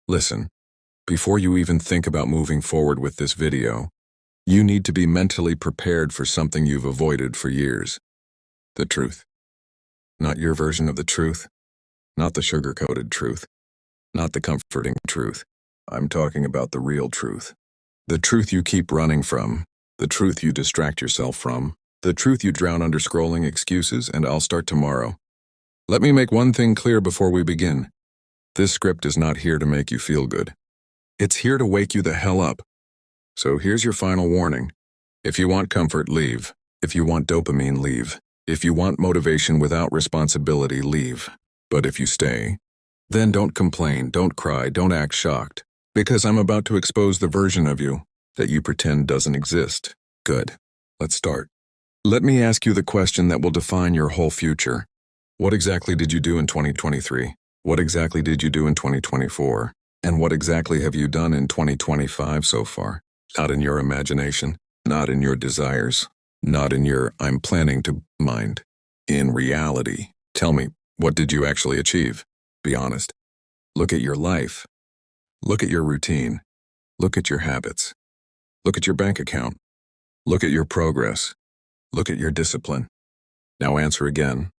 Listen, before you even think about moving forward with this video, you need to be mentally prepared for something you've avoided for years. The truth. Not your version of the truth. Not the sugar-coated truth. Not the comforting truth. I'm talking about the real truth. The truth you keep running from. The truth you distract yourself from. The truth you drown under scrolling excuses and I'll start tomorrow. Let me make one thing clear before we begin. This script is not here to make you feel good. It's here to wake you the hell up. So here's your final warning. If you want comfort, leave. If you want dopamine, leave. If you want motivation without responsibility, leave. But if you stay, then don't complain, don't cry, don't act shocked. Because I'm about to expose the version of you that you pretend doesn't exist. Good. Let's start. Let me ask you the question that will define your whole future. What exactly did you do in 2023? What exactly did you do in 2024? And what exactly have you done in 2025 so far? Not in your imagination, not in your desires, not in your I'm planning to mind. In reality, tell me, what did you actually achieve? Be honest. Look at your life. Look at your routine. Look at your habits. Look at your bank account. Look at your progress. Look at your discipline. Now answer again.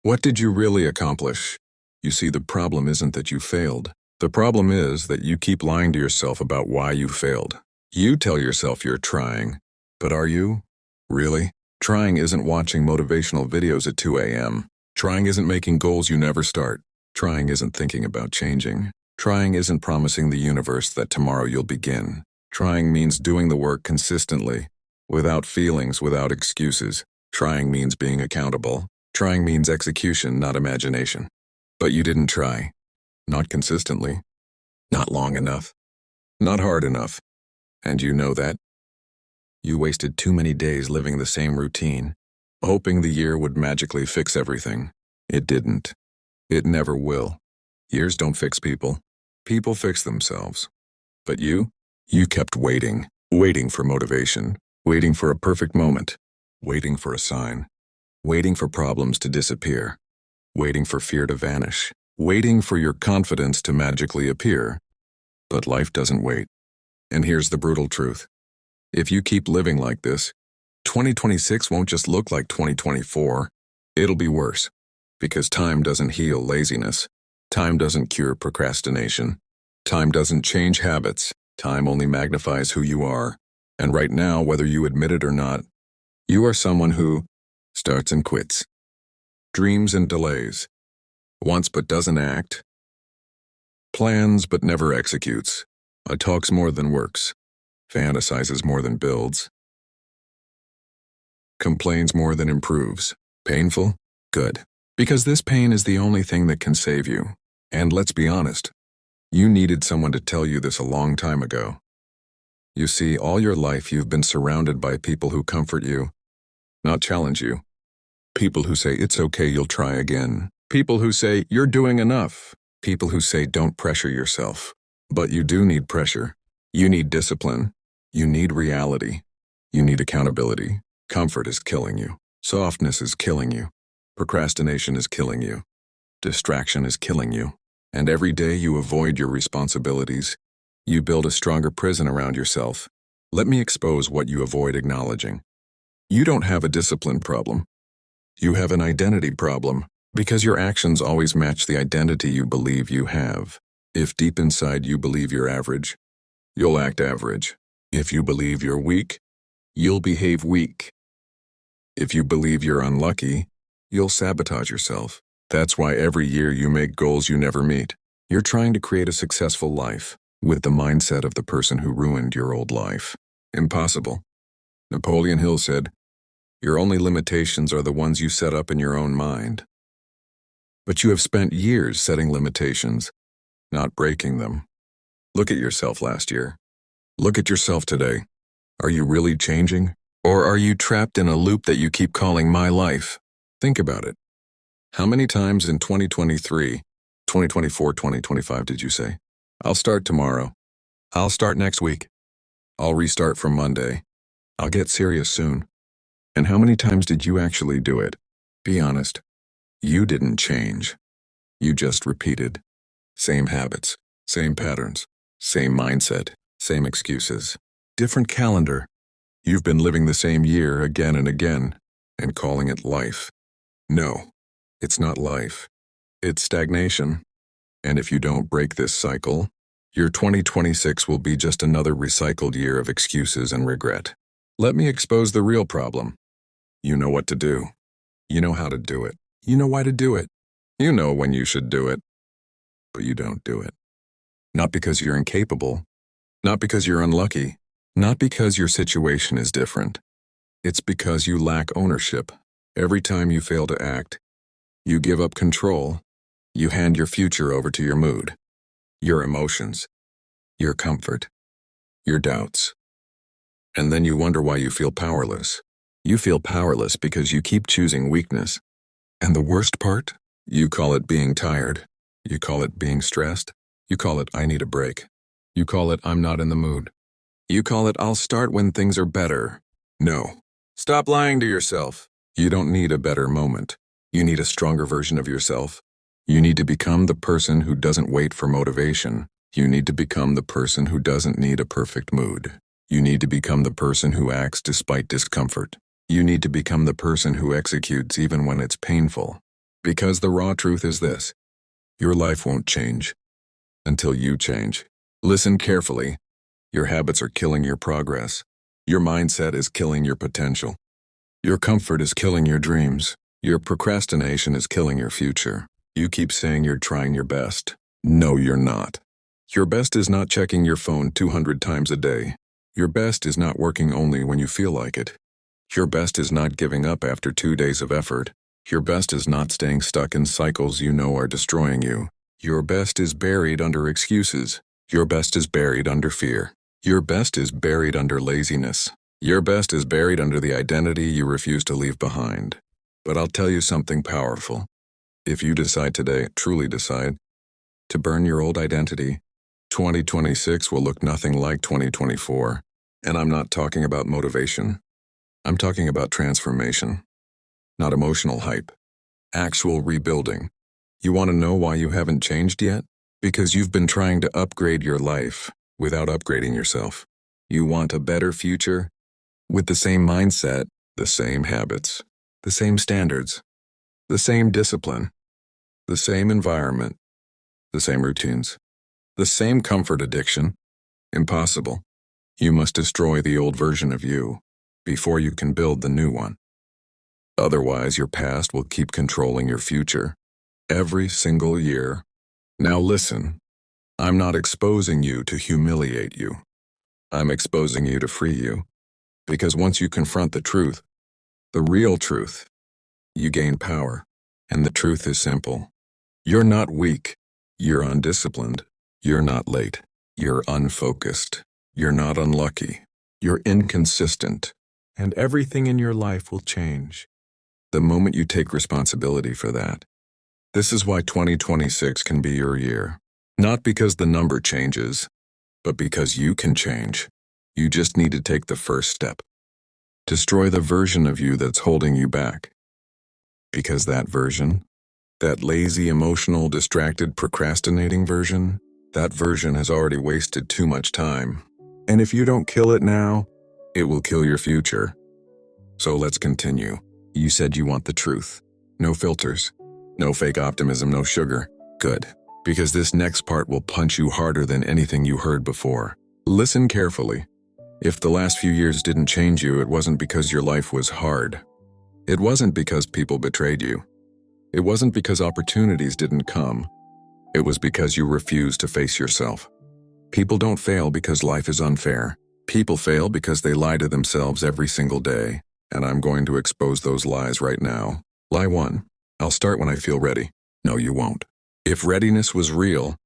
What did you really accomplish? You see, the problem isn't that you failed. The problem is that you keep lying to yourself about why you failed. You tell yourself you're trying, but are you? Really? Trying isn't watching motivational videos at 2 a.m. Trying isn't making goals you never start. Trying isn't thinking about changing. Trying isn't promising the universe that tomorrow you'll begin. Trying means doing the work consistently, without feelings, without excuses. Trying means being accountable. Trying means execution, not imagination. But you didn't try. Not consistently. Not long enough. Not hard enough. And you know that. You wasted too many days living the same routine, hoping the year would magically fix everything. It didn't. It never will. Years don't fix people. People fix themselves. But you kept waiting. Waiting for motivation. Waiting for a perfect moment. Waiting for a sign. Waiting for problems to disappear. Waiting for fear to vanish. Waiting for your confidence to magically appear. But life doesn't wait. And here's the brutal truth. If you keep living like this, 2026 won't just look like 2024. It'll be worse. Because time doesn't heal laziness. Time doesn't cure procrastination. Time doesn't change habits. Time only magnifies who you are. And right now, whether you admit it or not, you are someone who starts and quits. Dreams and delays. Wants but doesn't act. Plans but never executes. Talks more than works. Fantasizes more than builds. Complains more than improves. Painful? Good. Because this pain is the only thing that can save you. And let's be honest, you needed someone to tell you this a long time ago. You see, all your life you've been surrounded by people who comfort you, not challenge you. People who say it's okay, you'll try again. People who say you're doing enough. People who say don't pressure yourself. But you do need pressure. You need discipline. You need reality. You need accountability. Comfort is killing you. Softness is killing you. Procrastination is killing you. Distraction is killing you. And every day you avoid your responsibilities, you build a stronger prison around yourself. Let me expose what you avoid acknowledging. You don't have a discipline problem. You have an identity problem, because your actions always match the identity you believe you have. If deep inside you believe you're average, you'll act average. If you believe you're weak, you'll behave weak. If you believe you're unlucky, you'll sabotage yourself. That's why every year you make goals you never meet. You're trying to create a successful life with the mindset of the person who ruined your old life. Impossible. Napoleon Hill said, "Your only limitations are the ones you set up in your own mind." But you have spent years setting limitations, not breaking them. Look at yourself last year. Look at yourself today. Are you really changing? Or are you trapped in a loop that you keep calling my life? Think about it. How many times in 2023, 2024, 2025 did you say, "I'll start tomorrow. I'll start next week. I'll restart from Monday. I'll get serious soon"? And how many times did you actually do it? Be honest. You didn't change. You just repeated. Same habits, Same patterns, same mindset, same excuses. Different calendar. You've been living the same year again and again, and calling it life. No, it's not life. It's stagnation. And if you don't break this cycle, your 2026 will be just another recycled year of excuses and regret. Let me expose the real problem. You know what to do. You know how to do it. You know why to do it. You know when you should do it. But you don't do it. Not because you're incapable. Not because you're unlucky. Not because your situation is different. It's because you lack ownership. Every time you fail to act, you give up control. You hand your future over to your mood, your emotions, your comfort, your doubts. And then you wonder why you feel powerless. You feel powerless because you keep choosing weakness. And the worst part? You call it being tired. You call it being stressed. You call it I need a break. You call it I'm not in the mood. You call it I'll start when things are better. No. Stop lying to yourself. You don't need a better moment. You need a stronger version of yourself. You need to become the person who doesn't wait for motivation. You need to become the person who doesn't need a perfect mood. You need to become the person who acts despite discomfort. You need to become the person who executes even when it's painful. Because the raw truth is this: your life won't change until you change. Listen carefully. Your habits are killing your progress. Your mindset is killing your potential. Your comfort is killing your dreams. Your procrastination is killing your future. You keep saying you're trying your best. No, you're not. Your best is not checking your phone 200 times a day. Your best is not working only when you feel like it. Your best is not giving up after 2 days of effort. Your best is not staying stuck in cycles you know are destroying you. Your best is buried under excuses. Your best is buried under fear. Your best is buried under laziness. Your best is buried under the identity you refuse to leave behind. But I'll tell you something powerful. If you decide today, truly decide, to burn your old identity, 2026 will look nothing like 2024. And I'm not talking about motivation. I'm talking about transformation. Not emotional hype. Actual rebuilding. You want to know why you haven't changed yet? Because you've been trying to upgrade your life without upgrading yourself. You want a better future with the same mindset, the same habits, the same standards, the same discipline, the same environment, the same routines, the same comfort addiction. Impossible. You must destroy the old version of you before you can build the new one. Otherwise, your past will keep controlling your future every single year. Now listen, I'm not exposing you to humiliate you. I'm exposing you to free you. Because once you confront the truth, the real truth, you gain power. And the truth is simple. You're not weak. You're undisciplined. You're not late. You're unfocused. You're not unlucky. You're inconsistent. And everything in your life will change the moment you take responsibility for that. This is why 2026 can be your year. Not because the number changes, but because you can change. You just need to take the first step. Destroy the version of you that's holding you back. Because that version, that lazy, emotional, distracted, procrastinating version, that version has already wasted too much time. And if you don't kill it now, it will kill your future. So let's continue. You said you want the truth. No filters. No fake optimism, no sugar. Good. Because this next part will punch you harder than anything you heard before. Listen carefully. If the last few years didn't change you, it wasn't because your life was hard. It wasn't because people betrayed you. It wasn't because opportunities didn't come. It was because you refused to face yourself. People don't fail because life is unfair. People fail because they lie to themselves every single day. And I'm going to expose those lies right now. Lie 1. I'll start when I feel ready. No, you won't. If readiness was real,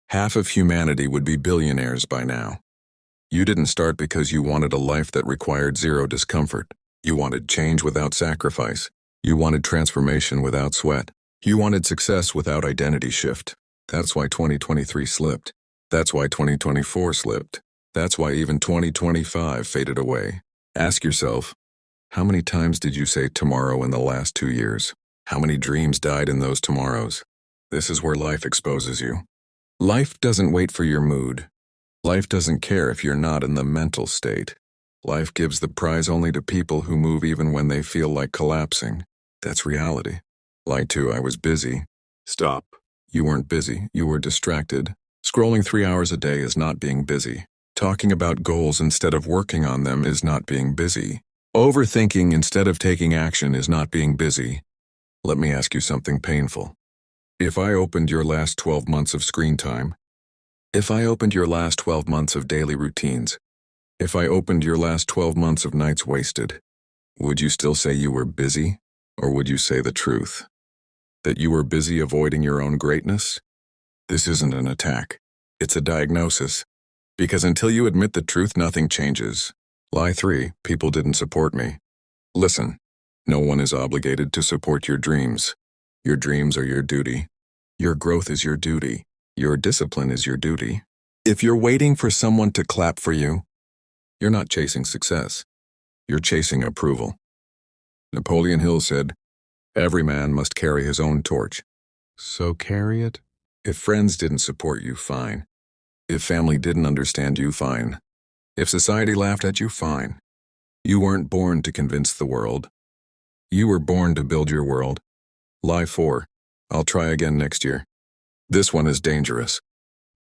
half of humanity would be billionaires by now. You didn't start because you wanted a life that required zero discomfort. You wanted change without sacrifice. You wanted transformation without sweat. You wanted success without identity shift. That's why 2023 slipped. That's why 2024 slipped. That's why even 2025 faded away. Ask yourself, how many times did you say tomorrow in the last 2 years? How many dreams died in those tomorrows? This is where life exposes you. Life doesn't wait for your mood. Life doesn't care if you're not in the mental state. Life gives the prize only to people who move even when they feel like collapsing. That's reality. Lie 2, I was busy. Stop. You weren't busy, you were distracted. Scrolling 3 hours a day is not being busy. Talking about goals instead of working on them is not being busy. Overthinking instead of taking action is not being busy. Let me ask you something painful. If I opened your last 12 months of screen time, if I opened your last 12 months of daily routines, if I opened your last 12 months of nights wasted, would you still say you were busy, or would you say the truth? That you were busy avoiding your own greatness? This isn't an attack. It's a diagnosis. Because until you admit the truth, nothing changes. Lie 3, people didn't support me. Listen, no one is obligated to support your dreams. Your dreams are your duty. Your growth is your duty. Your discipline is your duty. If you're waiting for someone to clap for you, you're not chasing success. You're chasing approval. Napoleon Hill said, "Every man must carry his own torch." So carry it. If friends didn't support you, fine. If family didn't understand you, fine. If society laughed at you, fine. You weren't born to convince the world. You were born to build your world. Lie 4, I'll try again next year. This one is dangerous,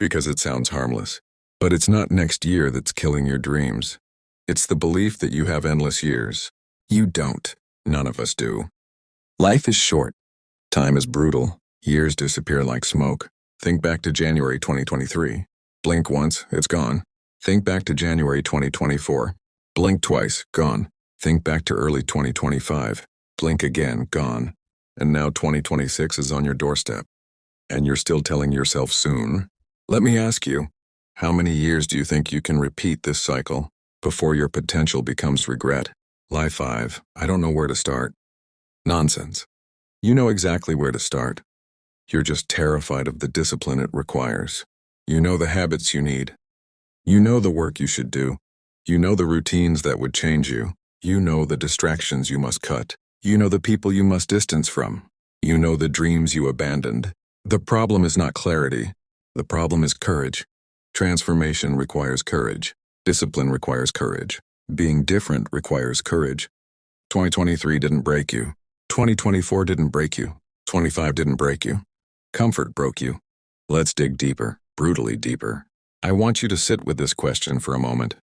because it sounds harmless. But it's not next year that's killing your dreams. It's the belief that you have endless years. You don't. None of us do. Life is short. Time is brutal. Years disappear like smoke. Think back to January 2023. Blink once, it's gone. Think back to January 2024. Blink twice, gone. Think back to early 2025. Blink again, gone. And now 2026 is on your doorstep. And you're still telling yourself soon. Let me ask you, how many years do you think you can repeat this cycle before your potential becomes regret? Lie 5, I don't know where to start. Nonsense. You know exactly where to start. You're just terrified of the discipline it requires. You know the habits you need. You know the work you should do. You know the routines that would change you. You know the distractions you must cut. You know the people you must distance from. You know the dreams you abandoned. The problem is not clarity. The problem is courage. Transformation requires courage. Discipline requires courage. Being different requires courage. 2023 didn't break you. 2024 didn't break you. 25 didn't break you. Comfort broke you. Let's dig deeper, brutally deeper. I want you to sit with this question for a moment.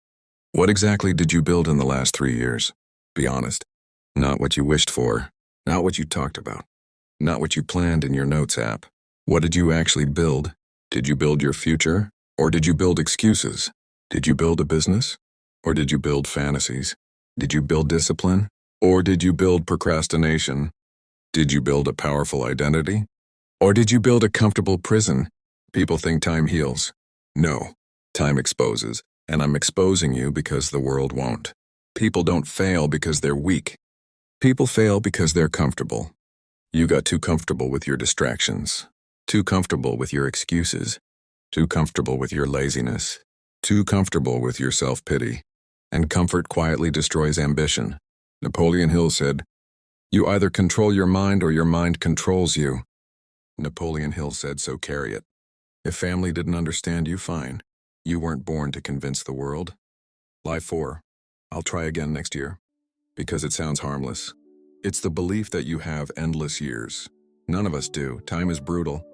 What exactly did you build in the last 3 years? Be honest. Not what you wished for. Not what you talked about. Not what you planned in your notes app. What did you actually build? Did you build your future? Or did you build excuses? Did you build a business? Or did you build fantasies? Did you build discipline? Or did you build procrastination? Did you build a powerful identity? Or did you build a comfortable prison? People think time heals. No, time exposes, and I'm exposing you because the world won't. People don't fail because they're weak. People fail because they're comfortable. You got too comfortable with your distractions, too comfortable with your excuses, too comfortable with your laziness, too comfortable with your self-pity, and comfort quietly destroys ambition. Napoleon Hill said, "You either control your mind or your mind controls you." Napoleon Hill said, so carry it. If family didn't understand you, fine. You weren't born to convince the world. Lie 4, I'll try again next year. Because it sounds harmless. It's the belief that you have endless years. None of us do. Time is brutal.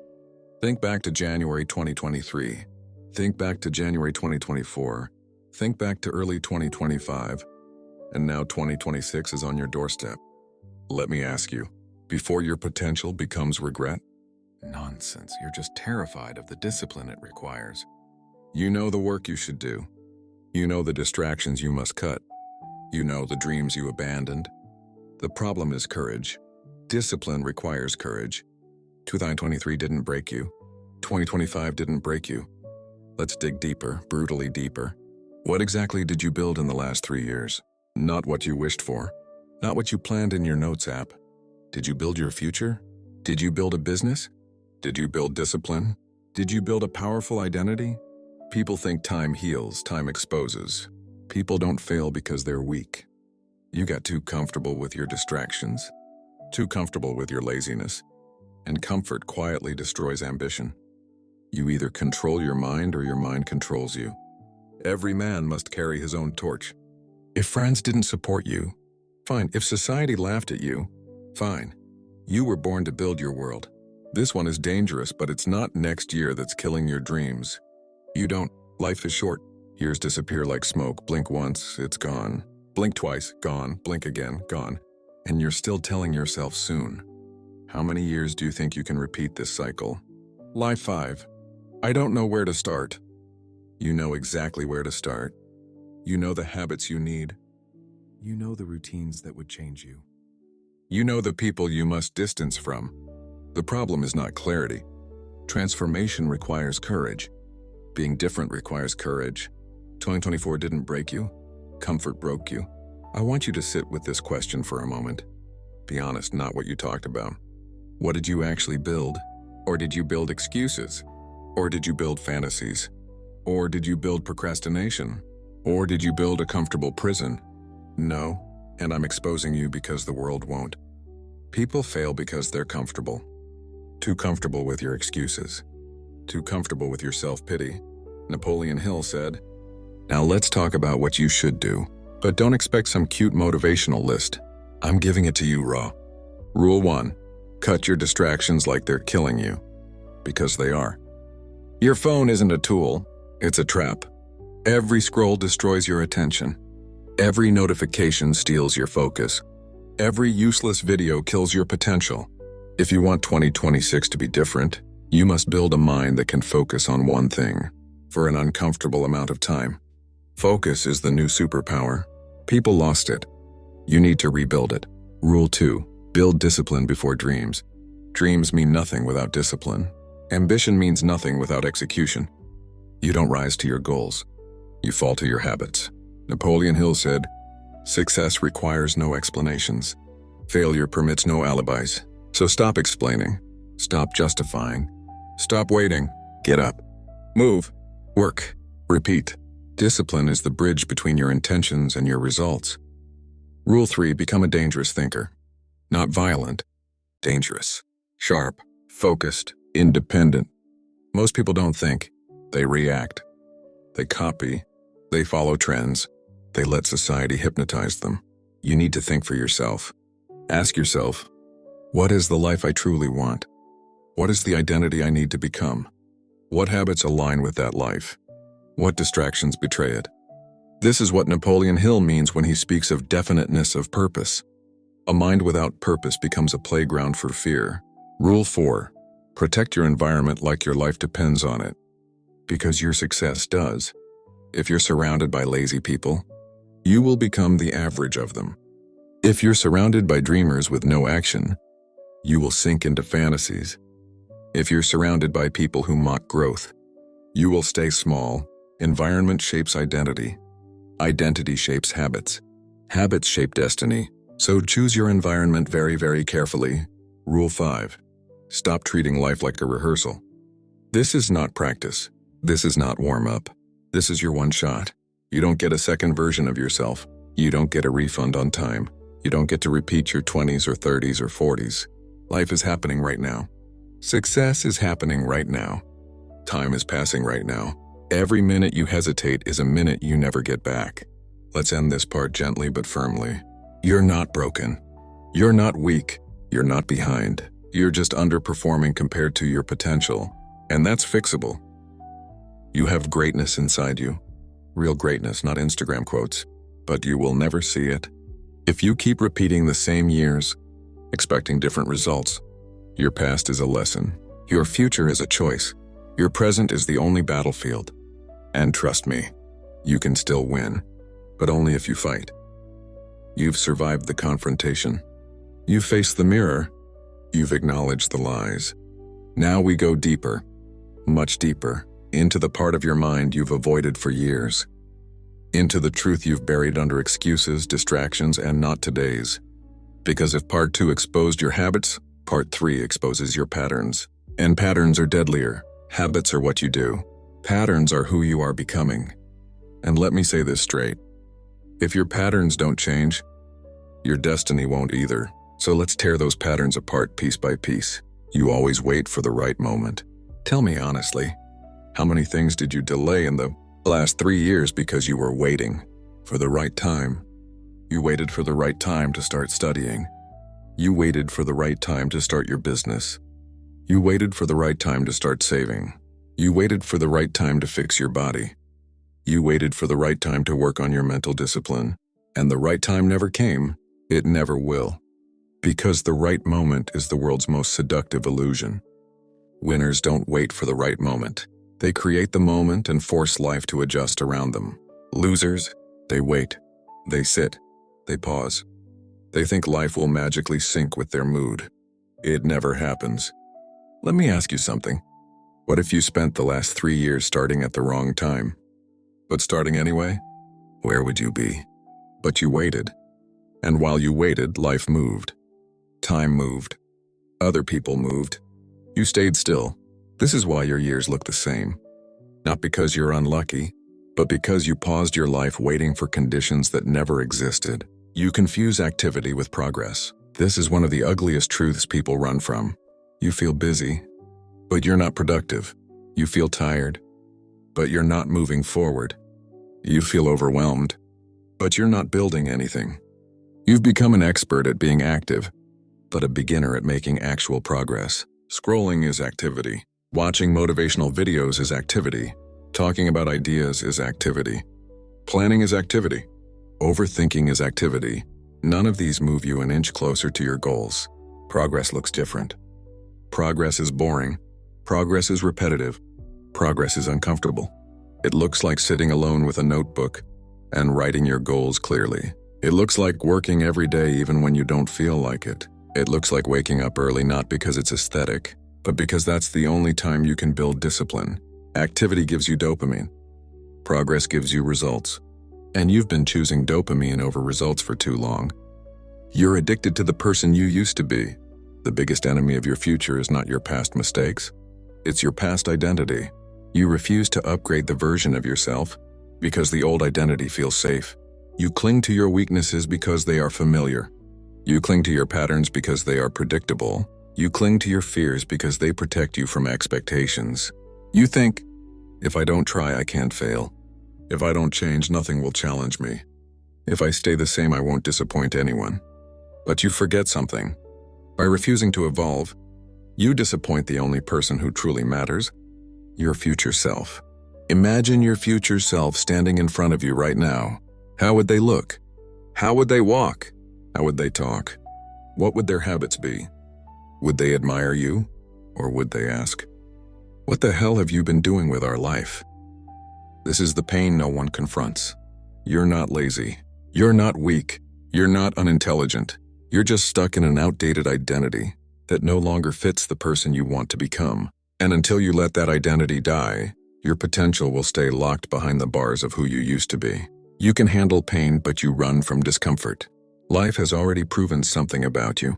Think back to January 2023. Think back to January 2024. Think back to early 2025. And now 2026 is on your doorstep. Let me ask you, before your potential becomes regret? Nonsense, you're just terrified of the discipline it requires. You know the work you should do. You know the distractions you must cut. You know the dreams you abandoned. The problem is courage. Discipline requires courage. 2023 didn't break you. 2025 didn't break you. Let's dig deeper, brutally deeper. What exactly did you build in the last 3 years? Not what you wished for. Not what you planned in your notes app. Did you build your future? Did you build a business? Did you build discipline? Did you build a powerful identity? People think time heals, time exposes. People don't fail because they're weak. You got too comfortable with your distractions, too comfortable with your laziness, and comfort quietly destroys ambition. You either control your mind or your mind controls you. Every man must carry his own torch. If friends didn't support you, fine. If society laughed at you, fine. You were born to build your world. This one is dangerous, but it's not next year that's killing your dreams. You don't. Life is short. Years disappear like smoke. Blink once, it's gone. Blink twice, gone. Blink again, gone. And you're still telling yourself soon. How many years do you think you can repeat this cycle? Lie 5. I don't know where to start. You know exactly where to start. You know the habits you need. You know the routines that would change you. You know the people you must distance from. The problem is not clarity. Transformation requires courage. Being different requires courage. 2024 didn't break you. Comfort broke you. I want you to sit with this question for a moment. Be honest, not what you talked about. What did you actually build? Or did you build excuses? Or did you build fantasies? Or did you build procrastination? Or did you build a comfortable prison? No, and I'm exposing you because the world won't. People fail because they're comfortable. Too comfortable with your excuses. Too comfortable with your self-pity. Napoleon Hill said, "Now let's talk about what you should do, but don't expect some cute motivational list. I'm giving it to you raw." Rule 1. Cut your distractions like they're killing you. Because they are. Your phone isn't a tool, it's a trap. Every scroll destroys your attention. Every notification steals your focus. Every useless video kills your potential. If you want 2026 to be different, you must build a mind that can focus on one thing for an uncomfortable amount of time. Focus is the new superpower. People lost it. You need to rebuild it. Rule 2. Build discipline before dreams. Dreams mean nothing without discipline. Ambition means nothing without execution. You don't rise to your goals. You fall to your habits. Napoleon Hill said, "Success requires no explanations. Failure permits no alibis. So stop explaining. Stop justifying. Stop waiting. Get up. Move. Work. Repeat." Discipline is the bridge between your intentions and your results. Rule 3. Become a dangerous thinker. Not violent. Dangerous. Sharp. Focused. Independent. Most people don't think. They react. They copy. They follow trends. They let society hypnotize them. You need to think for yourself. Ask yourself, what is the life I truly want? What is the identity I need to become? What habits align with that life? What distractions betray it? This is what Napoleon Hill means when he speaks of definiteness of purpose. A mind without purpose becomes a playground for fear. Rule 4. Protect your environment like your life depends on it. Because your success does. If you're surrounded by lazy people, you will become the average of them. If you're surrounded by dreamers with no action, you will sink into fantasies. If you're surrounded by people who mock growth, you will stay small. Environment shapes identity. Identity shapes habits. Habits shape destiny. So choose your environment very, very carefully. Rule 5. Stop treating life like a rehearsal. This is not practice. This is not warm-up. This is your one shot. You don't get a second version of yourself. You don't get a refund on time. You don't get to repeat your 20s or 30s or 40s. Life is happening right now. Success is happening right now. Time is passing right now. Every minute you hesitate is a minute you never get back. Let's end this part gently but firmly. You're not broken. You're not weak. You're not behind. You're just underperforming compared to your potential. And that's fixable. You have greatness inside you. Real greatness, not Instagram quotes. But you will never see it. If you keep repeating the same years, expecting different results, your past is a lesson. Your future is a choice. Your present is the only battlefield. And trust me, you can still win, but only if you fight. You've survived the confrontation. You've faced the mirror. You've acknowledged the lies. Now we go deeper, much deeper, into the part of your mind you've avoided for years. Into the truth you've buried under excuses, distractions, and not todays. Because if part 2 exposed your habits, part 3 exposes your patterns. And patterns are deadlier. Habits are what you do. Patterns are who you are becoming. And let me say this straight. If your patterns don't change, your destiny won't either. So let's tear those patterns apart piece by piece. You always wait for the right moment. Tell me honestly, How many things did you delay in the last 3 years because you were waiting for the right time? You waited for the right time to start studying. You waited for the right time to start your business. You waited for the right time to start saving. You waited for the right time to fix your body. You waited for the right time to work on your mental discipline. And the right time never came. It never will. Because the right moment is the world's most seductive illusion. Winners don't wait for the right moment. They create the moment and force life to adjust around them. Losers, they wait. They sit. They pause. They think life will magically sync with their mood. It never happens. Let me ask you something. What if you spent the last 3 years starting at the wrong time? But starting anyway? Where would you be? But you waited. And while you waited, life moved. Time moved. Other people moved. You stayed still. This is why your years look the same. Not because you're unlucky, but because you paused your life waiting for conditions that never existed. You confuse activity with progress. This is one of the ugliest truths people run from. You feel busy, but you're not productive. You feel tired, but you're not moving forward. You feel overwhelmed, but you're not building anything. You've become an expert at being active, but a beginner at making actual progress. Scrolling is activity. Watching motivational videos is activity. Talking about ideas is activity. Planning is activity. Overthinking is activity. None of these move you an inch closer to your goals. Progress looks different. Progress is boring. Progress is repetitive. Progress is uncomfortable. It looks like sitting alone with a notebook and writing your goals clearly. It looks like working every day even when you don't feel like it. It looks like waking up early not because it's aesthetic, but because that's the only time you can build discipline. Activity gives you dopamine. Progress gives you results. And you've been choosing dopamine over results for too long. You're addicted to the person you used to be. The biggest enemy of your future is not your past mistakes. It's your past identity. You refuse to upgrade the version of yourself because the old identity feels safe. You cling to your weaknesses because they are familiar. You cling to your patterns because they are predictable. You cling to your fears because they protect you from expectations. You think, if I don't try, I can't fail. If I don't change, nothing will challenge me. If I stay the same, I won't disappoint anyone. But you forget something. By refusing to evolve, you disappoint the only person who truly matters, your future self. Imagine your future self standing in front of you right now. How would they look? How would they walk? How would they talk? What would their habits be? Would they admire you? Or would they ask, "What the hell have you been doing with our life?" This is the pain no one confronts. You're not lazy. You're not weak. You're not unintelligent. You're just stuck in an outdated identity that no longer fits the person you want to become. And until you let that identity die, your potential will stay locked behind the bars of who you used to be. You can handle pain, but you run from discomfort. Life has already proven something about you.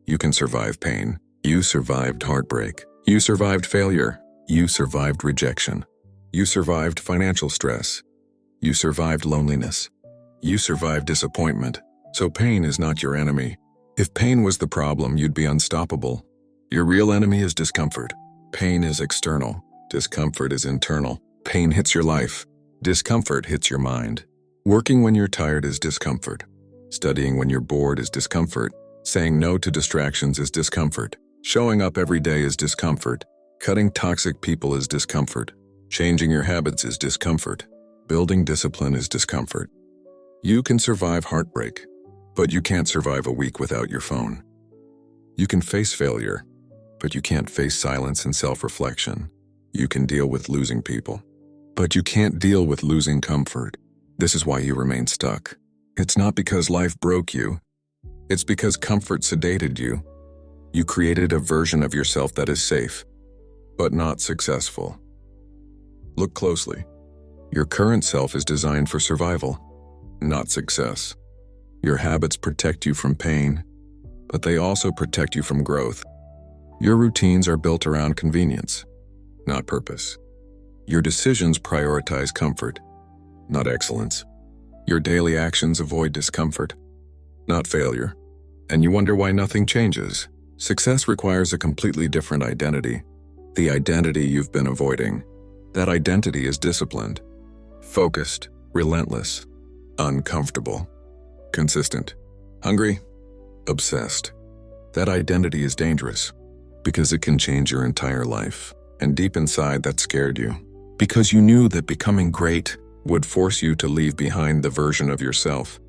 You can survive pain. You survived heartbreak. You survived failure. You survived rejection. You survived financial stress. You survived loneliness. You survived disappointment. So pain is not your enemy. If pain was the problem, you'd be unstoppable. Your real enemy is discomfort. Pain is external. Discomfort is internal. Pain hits your life. Discomfort hits your mind. Working when you're tired is discomfort. Studying when you're bored is discomfort. Saying no to distractions is discomfort. Showing up every day is discomfort. Cutting toxic people is discomfort. Changing your habits is discomfort. Building discipline is discomfort. You can survive heartbreak, but you can't survive a week without your phone. You can face failure, but you can't face silence and self-reflection. You can deal with losing people, but you can't deal with losing comfort. This is why you remain stuck. It's not because life broke you. It's because comfort sedated you. You created a version of yourself that is safe, but not successful. Look closely. Your current self is designed for survival, not success. Your habits protect you from pain, but they also protect you from growth. Your routines are built around convenience, not purpose. Your decisions prioritize comfort, not excellence. Your daily actions avoid discomfort, not failure. And you wonder why nothing changes. Success requires a completely different identity, the identity you've been avoiding. That identity is disciplined, focused, relentless, uncomfortable, consistent, hungry, obsessed. That identity is dangerous because it can change your entire life. And deep inside, that scared you because you knew that becoming great would force you to leave behind the version of yourself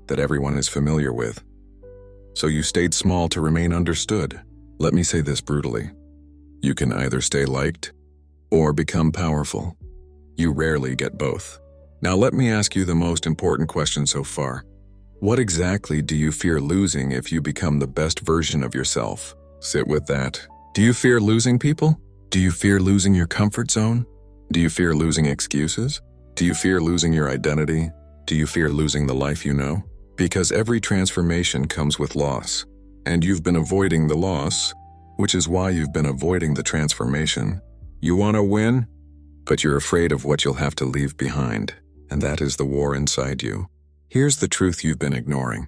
that everyone is familiar with. So you stayed small to remain understood. Let me say this brutally. You can either stay liked or become powerful. You rarely get both. Now let me ask you the most important question so far. What exactly do you fear losing if you become the best version of yourself? Sit with that. Do you fear losing people? Do you fear losing your comfort zone? Do you fear losing excuses? Do you fear losing your identity? Do you fear losing the life you know? Because every transformation comes with loss, and you've been avoiding the loss, which is why you've been avoiding the transformation. You want to win, but you're afraid of what you'll have to leave behind, and that is the war inside you. Here's the truth you've been ignoring.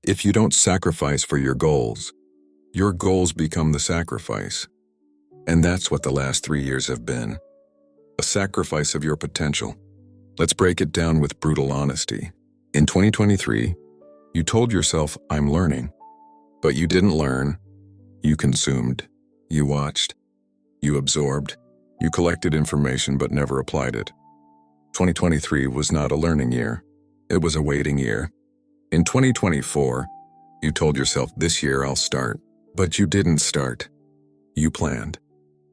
If you don't sacrifice for your goals become the sacrifice. And that's what the last 3 years have been. A sacrifice of your potential. Let's break it down with brutal honesty. In 2023, you told yourself, I'm learning. But you didn't learn. You consumed. You watched. You absorbed. You collected information but never applied it. 2023 was not a learning year. It was a waiting year. In 2024, you told yourself, this year I'll start. But you didn't start. You planned.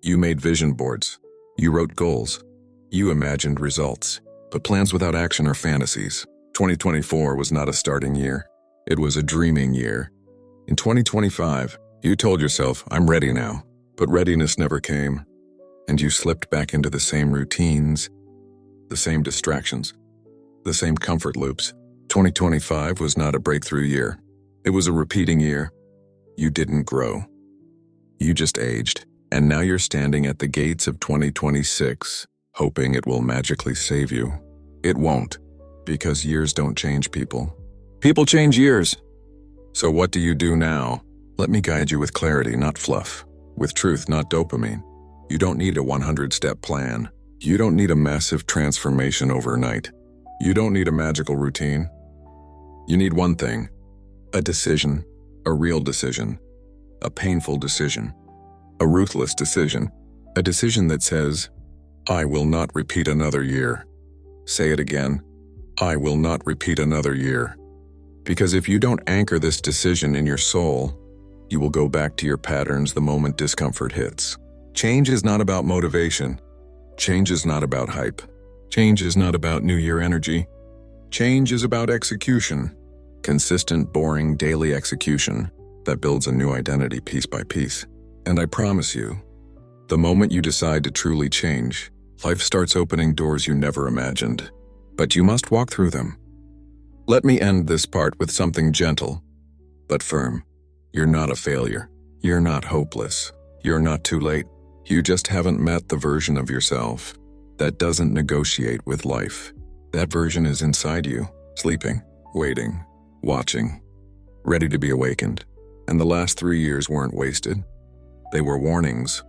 You made vision boards. You wrote goals. You imagined results. But plans without action are fantasies. 2024 was not a starting year. It was a dreaming year. In 2025, you told yourself, I'm ready now. But readiness never came. And you slipped back into the same routines, the same distractions, the same comfort loops. 2025 was not a breakthrough year. It was a repeating year. You didn't grow. You just aged. And now you're standing at the gates of 2026, hoping it will magically save you. It won't, because years don't change people. People change years. So what do you do now? Let me guide you with clarity, not fluff. With truth, not dopamine. You don't need a 100-step plan. You don't need a massive transformation overnight. You don't need a magical routine. You need one thing. A decision. A real decision. A painful decision. A ruthless decision. A decision that says, I will not repeat another year. Say it again. I will not repeat another year. Because if you don't anchor this decision in your soul, you will go back to your patterns the moment discomfort hits. Change is not about motivation. Change is not about hype. Change is not about New Year energy. Change is about execution. Consistent, boring, daily execution that builds a new identity piece by piece. And I promise you, the moment you decide to truly change, life starts opening doors you never imagined. But you must walk through them. Let me end this part with something gentle, but firm. You're not a failure. You're not hopeless. You're not too late. You just haven't met the version of yourself that doesn't negotiate with life. That version is inside you, sleeping, waiting, watching, ready to be awakened. And the last 3 years weren't wasted. They were warnings.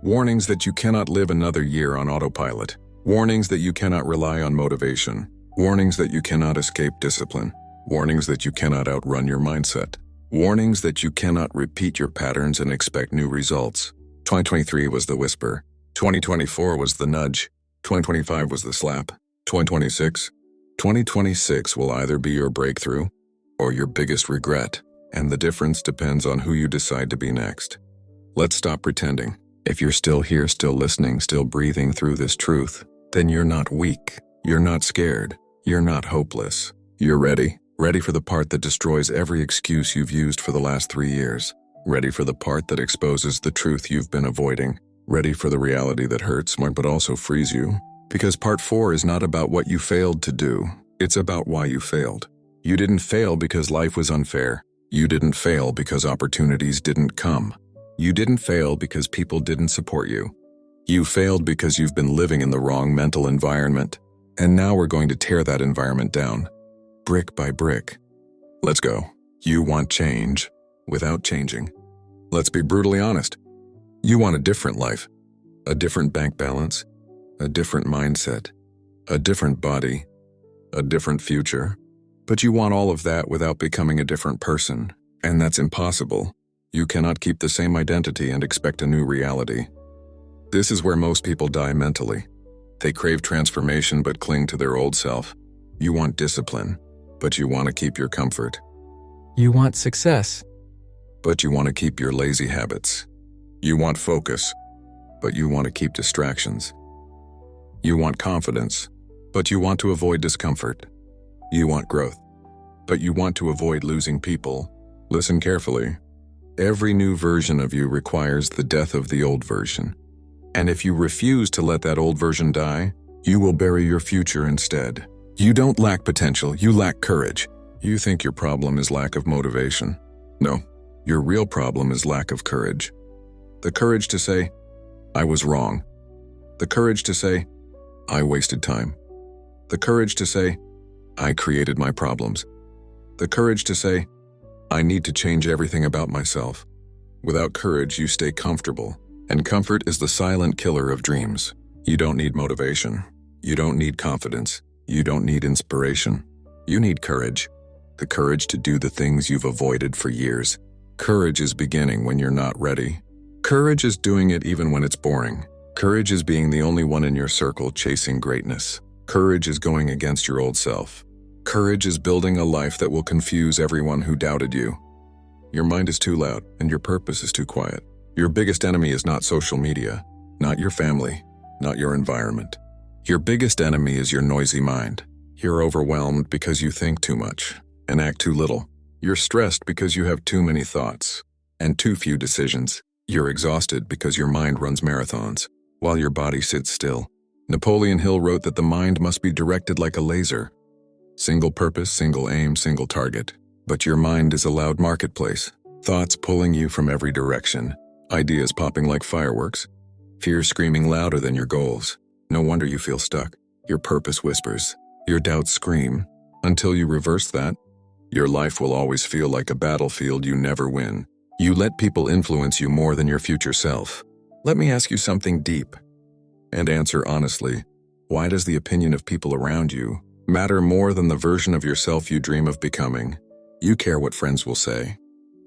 Warnings that you cannot live another year on autopilot. Warnings that you cannot rely on motivation. Warnings that you cannot escape discipline. Warnings that you cannot outrun your mindset. Warnings that you cannot repeat your patterns and expect new results. 2023 was the whisper. 2024 was the nudge. 2025 was the slap. 2026 will either be your breakthrough or your biggest regret, and the difference depends on who you decide to be next. Let's stop pretending. If you're still here, still listening, still breathing through this truth, then you're not weak. You're not scared. You're not hopeless. You're ready. Ready for the part that destroys every excuse you've used for the last 3 years. Ready for the part that exposes the truth you've been avoiding. Ready for the reality that hurts but also frees you. Because part 4 is not about what you failed to do. It's about why you failed. You didn't fail because life was unfair. You didn't fail because opportunities didn't come. You didn't fail because people didn't support you. You failed because you've been living in the wrong mental environment. And now we're going to tear that environment down, brick by brick. Let's go. You want change without changing. Let's be brutally honest. You want a different life, a different bank balance, a different mindset, a different body, a different future. But you want all of that without becoming a different person, and that's impossible. You cannot keep the same identity and expect a new reality. This is where most people die mentally. They crave transformation but cling to their old self. You want discipline, but you want to keep your comfort. You want success, But you want to keep your lazy habits. You want focus, but you want to keep distractions. You want confidence, but you want to avoid discomfort. You want growth, but you want to avoid losing people. Listen carefully. Every new version of you requires the death of the old version. And if you refuse to let that old version die, you will bury your future instead. You don't lack potential, you lack courage. You think your problem is lack of motivation. No, your real problem is lack of courage. The courage to say, I was wrong. The courage to say, I wasted time. The courage to say, I created my problems. The courage to say, I need to change everything about myself. Without courage, you stay comfortable, and comfort is the silent killer of dreams. You don't need motivation. You don't need confidence. You don't need inspiration. You need courage. The courage to do the things you've avoided for years. Courage is beginning when you're not ready. Courage is doing it even when it's boring. Courage is being the only one in your circle chasing greatness. Courage is going against your old self. Courage is building a life that will confuse everyone who doubted you. Your mind is too loud, and your purpose is too quiet. Your biggest enemy is not social media, not your family, not your environment. Your biggest enemy is your noisy mind. You're overwhelmed because you think too much and act too little. You're stressed because you have too many thoughts and too few decisions. You're exhausted because your mind runs marathons while your body sits still. Napoleon Hill wrote that the mind must be directed like a laser. Single purpose, single aim, single target. But your mind is a loud marketplace. Thoughts pulling you from every direction. Ideas popping like fireworks. Fear screaming louder than your goals. No wonder you feel stuck. Your purpose whispers. Your doubts scream. Until you reverse that, your life will always feel like a battlefield you never win. You let people influence you more than your future self. Let me ask you something deep. And answer honestly. Why does the opinion of people around you matter more than the version of yourself you dream of becoming? You care what friends will say.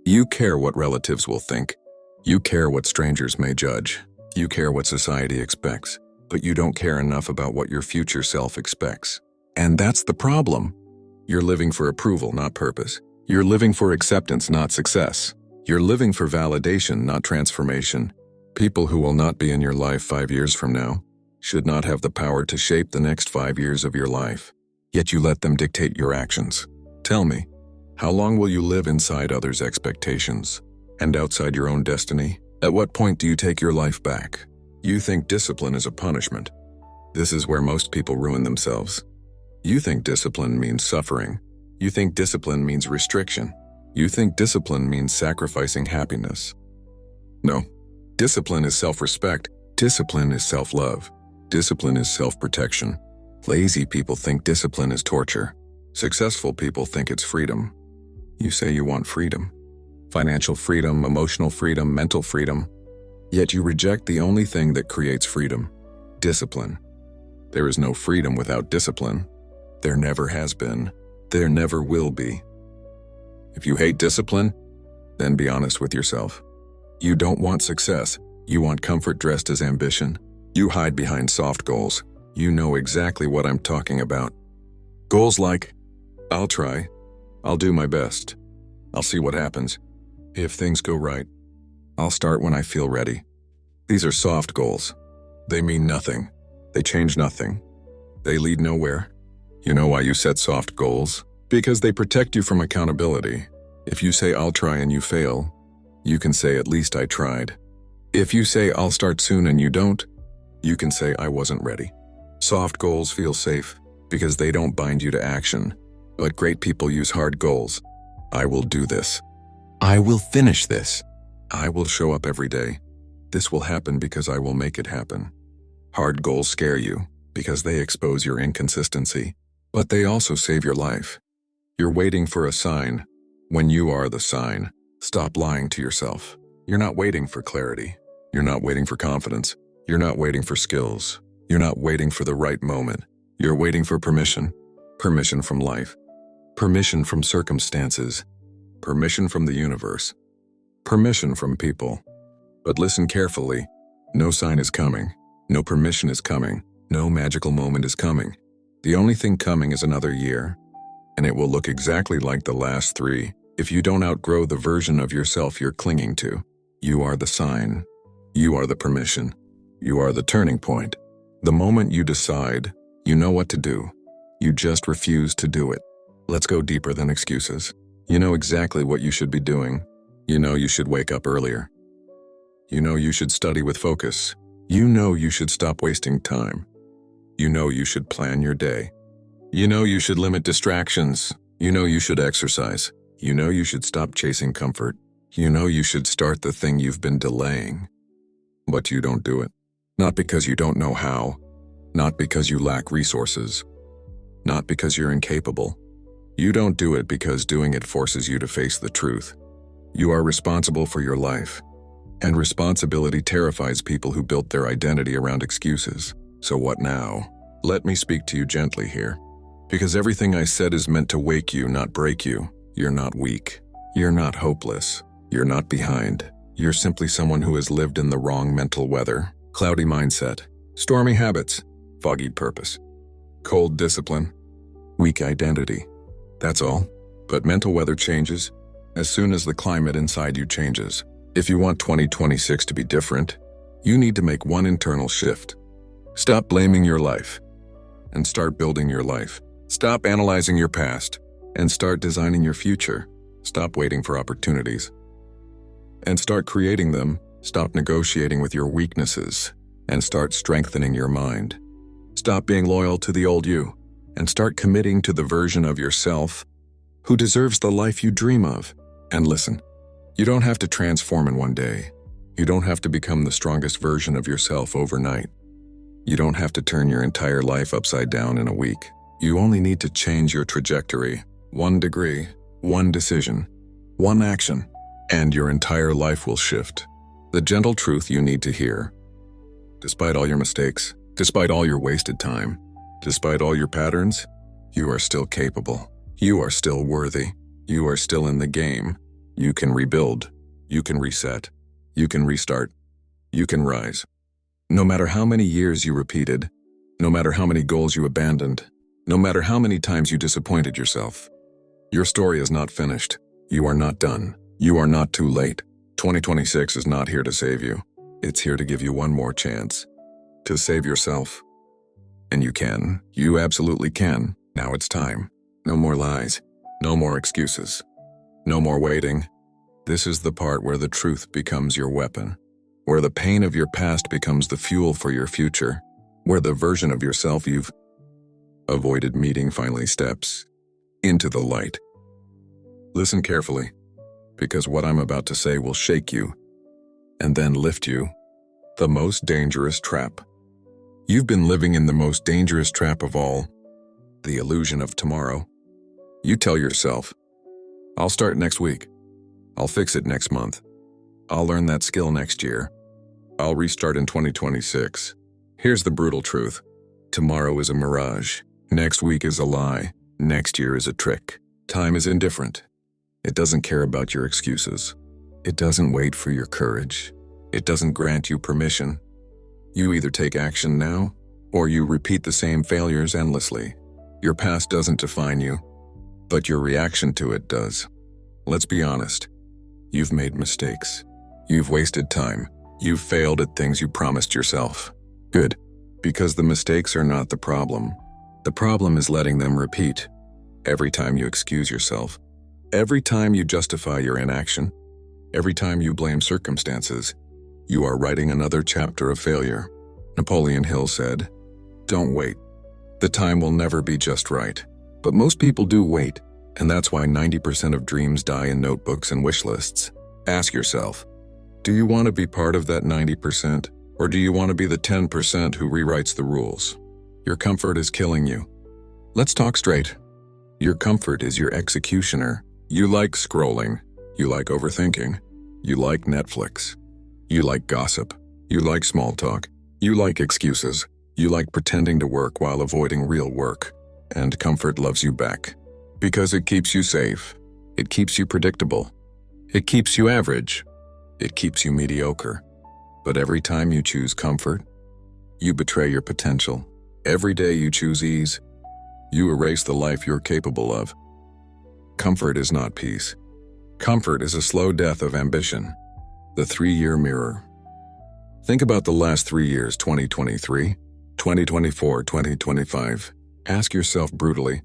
You care what relatives will think. You care what strangers may judge. You care what society expects. But you don't care enough about what your future self expects. And that's the problem. You're living for approval, not purpose. You're living for acceptance, not success. You're living for validation, not transformation. People who will not be in your life 5 years from now should not have the power to shape the next 5 years of your life. Yet you let them dictate your actions. Tell me, how long will you live inside others' expectations and outside your own destiny? At what point do you take your life back? You think discipline is a punishment. This is where most people ruin themselves. You think discipline means suffering. You think discipline means restriction. You think discipline means sacrificing happiness. No, discipline is self-respect. Discipline is self-love. Discipline is self-protection. Lazy people think discipline is torture. Successful people think it's freedom. You say you want freedom. Financial freedom, emotional freedom, mental freedom. Yet you reject the only thing that creates freedom. Discipline. There is no freedom without discipline. There never has been. There never will be. If you hate discipline, then be honest with yourself. You don't want success. You want comfort dressed as ambition. You hide behind soft goals. You know exactly what I'm talking about. Goals like, I'll try. I'll do my best. I'll see what happens. If things go right, I'll start when I feel ready. These are soft goals. They mean nothing. They change nothing. They lead nowhere. You know why you set soft goals? Because they protect you from accountability. If you say I'll try and you fail, you can say at least I tried. If you say I'll start soon and you don't, you can say I wasn't ready. Soft goals feel safe because they don't bind you to action. But great people use hard goals. I will do this. I will finish this. I will show up every day. This will happen because I will make it happen. Hard goals scare you because they expose your inconsistency, but they also save your life. You're waiting for a sign when you are the sign. Stop lying to yourself. You're not waiting for clarity. You're not waiting for confidence. You're not waiting for skills. You're not waiting for the right moment. You're waiting for permission. Permission from life. Permission from circumstances. Permission from the universe. Permission from people. But listen carefully. No sign is coming. No permission is coming. No magical moment is coming. The only thing coming is another year. And it will look exactly like the last 3 if you don't outgrow the version of yourself you're clinging to. You are the sign. You are the permission. You are the turning point. The moment you decide, you know what to do. You just refuse to do it. Let's go deeper than excuses. You know exactly what you should be doing. You know you should wake up earlier. You know you should study with focus. You know you should stop wasting time. You know you should plan your day. You know you should limit distractions. You know you should exercise. You know you should stop chasing comfort. You know you should start the thing you've been delaying. But you don't do it. Not because you don't know how. Not because you lack resources. Not because you're incapable. You don't do it because doing it forces you to face the truth. You are responsible for your life. And responsibility terrifies people who built their identity around excuses. So what now? Let me speak to you gently here. Because everything I said is meant to wake you, not break you. You're not weak. You're not hopeless. You're not behind. You're simply someone who has lived in the wrong mental weather. Cloudy mindset. Stormy habits. Foggy purpose. Cold discipline. Weak identity. That's all. But mental weather changes as soon as the climate inside you changes. If you want 2026 to be different, you need to make one internal shift. Stop blaming your life and start building your life. Stop analyzing your past and start designing your future. Stop waiting for opportunities and start creating them. Stop negotiating with your weaknesses and start strengthening your mind. Stop being loyal to the old you and start committing to the version of yourself who deserves the life you dream of. And listen, you don't have to transform in one day. You don't have to become the strongest version of yourself overnight. You don't have to turn your entire life upside down in a week. You only need to change your trajectory. 1 degree, 1 decision, 1 action, and your entire life will shift. The gentle truth you need to hear. Despite all your mistakes, despite all your wasted time, despite all your patterns, you are still capable. You are still worthy. You are still in the game. You can rebuild. You can reset. You can restart. You can rise. No matter how many years you repeated, no matter how many goals you abandoned, no matter how many times you disappointed yourself, your story is not finished. You are not done. You are not too late. 2026 is not here to save you. It's here to give you one more chance to save yourself. And you can. You absolutely can. Now it's time. No more lies. No more excuses. No more waiting. This is the part where the truth becomes your weapon, where the pain of your past becomes the fuel for your future, where the version of yourself you've avoided meeting finally steps into the light. Listen carefully, because what I'm about to say will shake you and then lift you. The most dangerous trap. You've been living in the most dangerous trap of all, the illusion of tomorrow. You tell yourself, I'll start next week. I'll fix it next month. I'll learn that skill next year. I'll restart in 2026. Here's the brutal truth. Tomorrow is a mirage. Next week is a lie. Next year is a trick. Time is indifferent. It doesn't care about your excuses. It doesn't wait for your courage. It doesn't grant you permission. You either take action now, or you repeat the same failures endlessly. Your past doesn't define you, but your reaction to it does. Let's be honest. You've made mistakes. You've wasted time. You've failed at things you promised yourself. Good, because the mistakes are not the problem. The problem is letting them repeat. Every time you excuse yourself, every time you justify your inaction, every time you blame circumstances, you are writing another chapter of failure. Napoleon Hill said, "Don't wait. The time will never be just right." But most people do wait, and that's why 90% of dreams die in notebooks and wish lists. Ask yourself, do you want to be part of that 90%, or do you want to be the 10% who rewrites the rules? Your comfort is killing you. Let's talk straight. Your comfort is your executioner. You like scrolling. You like overthinking. You like Netflix. You like gossip. You like small talk. You like excuses. You like pretending to work while avoiding real work, and comfort loves you back. Because it keeps you safe. It keeps you predictable. It keeps you average. It keeps you mediocre. But every time you choose comfort, you betray your potential. Every day you choose ease, you erase the life you're capable of. Comfort is not peace. Comfort is a slow death of ambition. The 3-year mirror. Think about the last 3 years, 2023, 2024, 2025. Ask yourself brutally,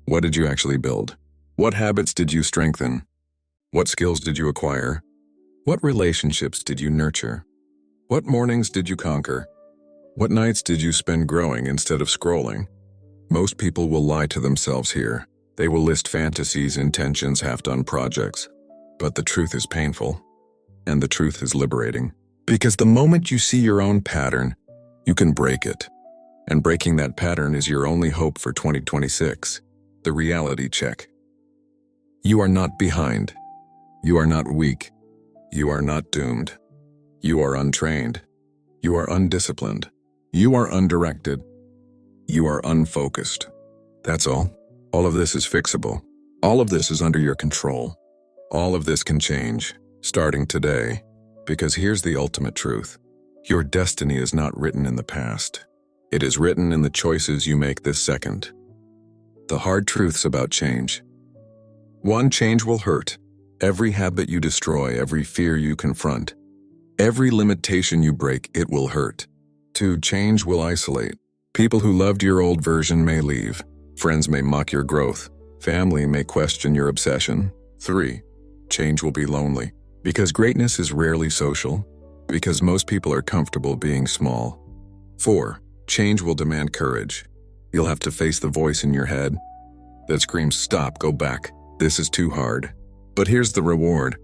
what did you actually build? What habits did you strengthen? What skills did you acquire? What relationships did you nurture? What mornings did you conquer? What nights did you spend growing instead of scrolling? Most people will lie to themselves here. They will list fantasies, intentions, half-done projects. But the truth is painful, and the truth is liberating. Because the moment you see your own pattern, you can break it. And breaking that pattern is your only hope for 2026. The reality check. You are not behind. You are not weak. You are not doomed. You are untrained. You are undisciplined. You are undirected. You are unfocused. That's all. All of this is fixable. All of this is under your control. All of this can change, starting today. Because here's the ultimate truth. Your destiny is not written in the past. It is written in the choices you make this second. The hard truths about change. 1. Change will hurt. Every habit you destroy, every fear you confront, every limitation you break, it will hurt. 2. Change will isolate. People who loved your old version may leave. Friends may mock your growth. Family may question your obsession. 3. Change will be lonely. Because greatness is rarely social. Because most people are comfortable being small. 4. Change will demand courage. You'll have to face the voice in your head that screams, stop, go back. This is too hard. But here's the reward.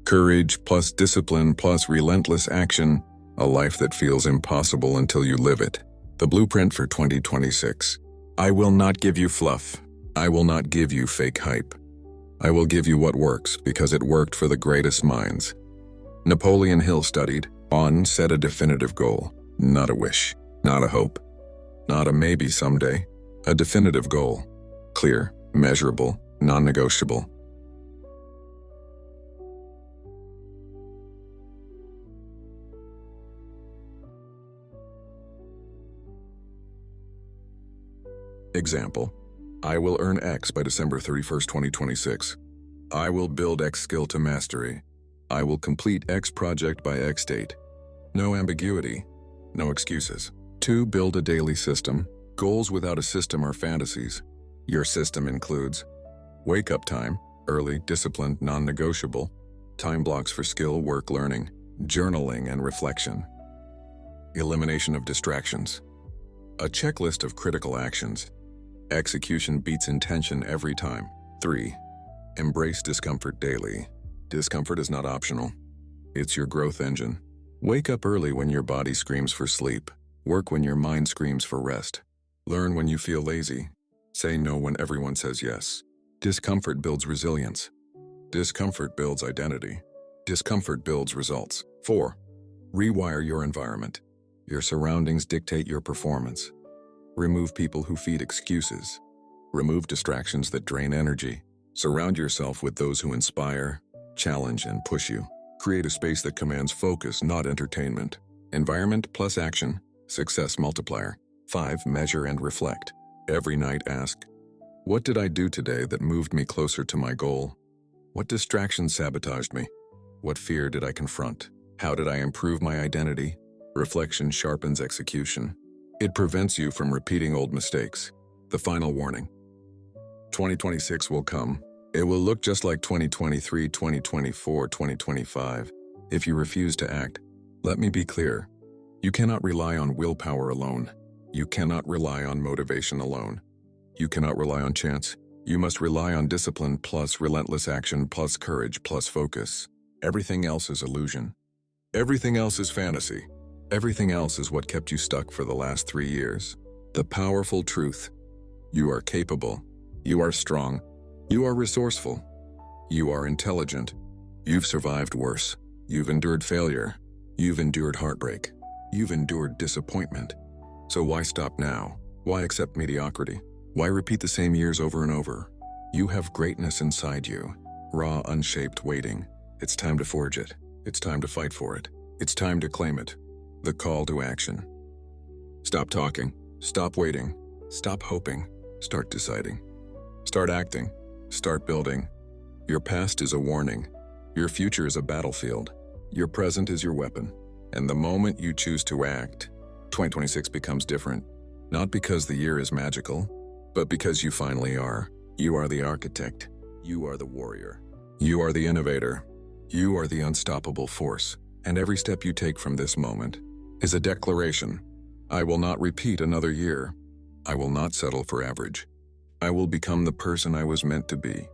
Courage plus discipline plus relentless action. A life that feels impossible until you live it. The blueprint for 2026. I will not give you fluff. I will not give you fake hype. I will give you what works because it worked for the greatest minds. Napoleon Hill studied on, set a definitive goal, not a wish, not a hope, not a maybe someday, a definitive goal, clear, measurable, non-negotiable. Example, I will earn X by December 31st, 2026. I will build X skill to mastery. I will complete X project by X date. No ambiguity, no excuses. 2. Build a daily system. Goals without a system are fantasies. Your system includes wake-up time, early, disciplined, non-negotiable, time blocks for skill, work, learning, journaling, and reflection. Elimination of distractions. A checklist of critical actions. Execution beats intention every time. 3. Embrace discomfort daily. Discomfort is not optional. It's your growth engine. Wake up early when your body screams for sleep. Work when your mind screams for rest. Learn when you feel lazy. Say no when everyone says yes. Discomfort builds resilience. Discomfort builds identity. Discomfort builds results. 4. Rewire your environment. Your surroundings dictate your performance. Remove people who feed excuses. Remove distractions that drain energy. Surround yourself with those who inspire, challenge, and push you. Create a space that commands focus, not entertainment. Environment plus action, success multiplier. 5. Measure and reflect. Every night ask, what did I do today that moved me closer to my goal? What distractions sabotaged me? What fear did I confront? How did I improve my identity? Reflection sharpens execution. It prevents you from repeating old mistakes. The final warning. 2026 will come. It will look just like 2023, 2024, 2025. If you refuse to act, let me be clear. You cannot rely on willpower alone. You cannot rely on motivation alone. You cannot rely on chance. You must rely on discipline plus relentless action plus courage plus focus. Everything else is illusion. Everything else is fantasy. Everything else is what kept you stuck for the last 3 years. The powerful truth. You are capable. You are strong. You are resourceful. You are intelligent. You've survived worse. You've endured failure. You've endured heartbreak. You've endured disappointment. So why stop now? Why accept mediocrity? Why repeat the same years over and over? You have greatness inside you, raw, unshaped, waiting. It's time to forge it. It's time to fight for it. It's time to claim it. The call to action. Stop talking. Stop waiting. Stop hoping. Start deciding. Start acting. Start building. Your past is a warning. Your future is a battlefield. Your present is your weapon. And the moment you choose to act, 2026 becomes different. Not because the year is magical, but because you finally are. You are the architect. You are the warrior. You are the innovator. You are the unstoppable force. And every step you take from this moment is a declaration. I will not repeat another year. I will not settle for average. I will become the person I was meant to be.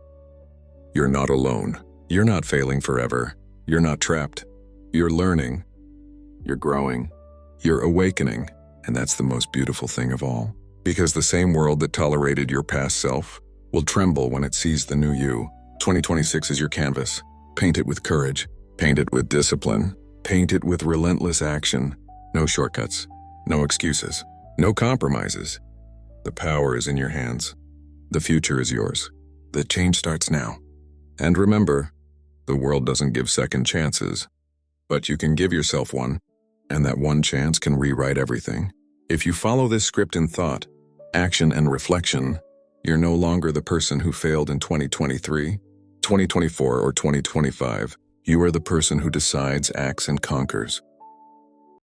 You're not alone. You're not failing forever. You're not trapped. You're learning. You're growing. You're awakening. And that's the most beautiful thing of all. Because the same world that tolerated your past self will tremble when it sees the new you. 2026 is your canvas. Paint it with courage. Paint it with discipline. Paint it with relentless action. No shortcuts. No excuses. No compromises. The power is in your hands. The future is yours. The change starts now. And remember, the world doesn't give second chances, but you can give yourself one, and that one chance can rewrite everything. If you follow this script in thought, action, and reflection, you're no longer the person who failed in 2023, 2024, or 2025. You are the person who decides, acts, and conquers.